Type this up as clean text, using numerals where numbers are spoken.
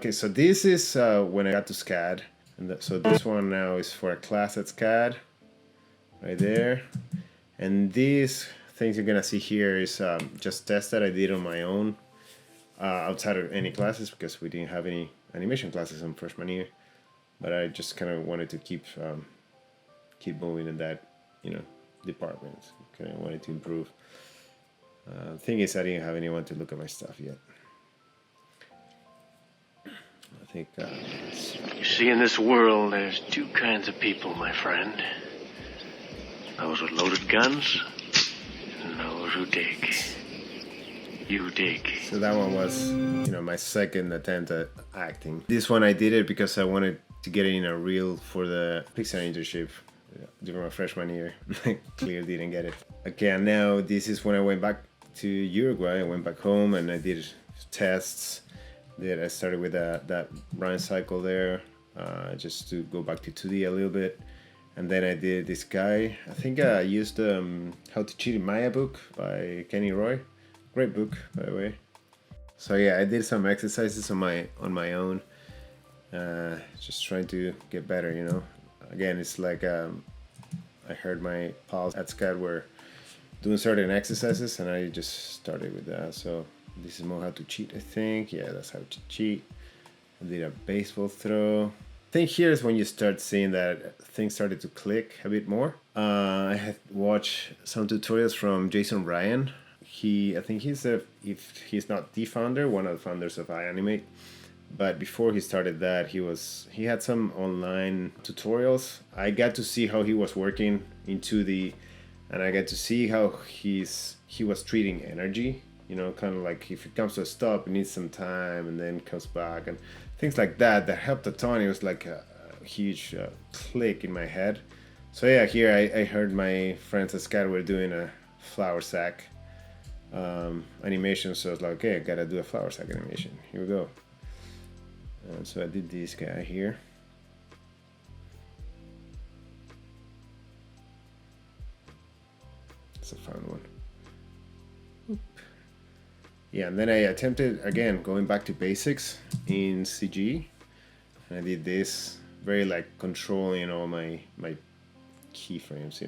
Okay, so this is when I got to SCAD. And so this one now is for a class at SCAD, right there. And these things you're gonna see here is just tests that I did on my own outside of any classes because we didn't have any animation classes in freshman year. But I just kind of wanted to keep moving in that, department. Kind of wanted to improve. Thing is, I didn't have anyone to look at my stuff yet. I think. You see, in this world, there's two kinds of people, my friend. Those with loaded guns, and those who dig. You dig. So that one was, my second attempt at acting. This one I did it because I wanted to get in a reel for the Pixar internship during my freshman year. Clearly didn't get it. Okay, and now this is when I went back to Uruguay. I went back home and I did tests. I started with that run cycle there, just to go back to 2D a little bit. And then I did this guy. I think I used How to Cheat in Maya book by Kenny Roy. Great book, by the way. So yeah, I did some exercises on my own, just trying to get better. Again, it's like I heard my pals at SCAD were doing certain exercises, and I just started with that. So this is more how to cheat, I think. Yeah, that's how to cheat. I did a baseball throw. I think here's when you start seeing that things started to click a bit more. I had watched some tutorials from Jason Ryan. I think if he's not the founder, one of the founders of iAnimate. But before he started that, he had some online tutorials. I got to see how he was working in 2D, and I got to see how he was treating energy. Kind of like if it comes to a stop, it needs some time, and then comes back, and things like that. That helped a ton. It was like a huge click in my head. So yeah, here I heard my friends at SCAD were doing a flour sack animation, so I was like, okay, I gotta do a flour sack animation. Here we go. So I did this guy here. It's a fun one. Oop. Yeah, and then I attempted again going back to basics in CG. And I did this very like controlling all my keyframes,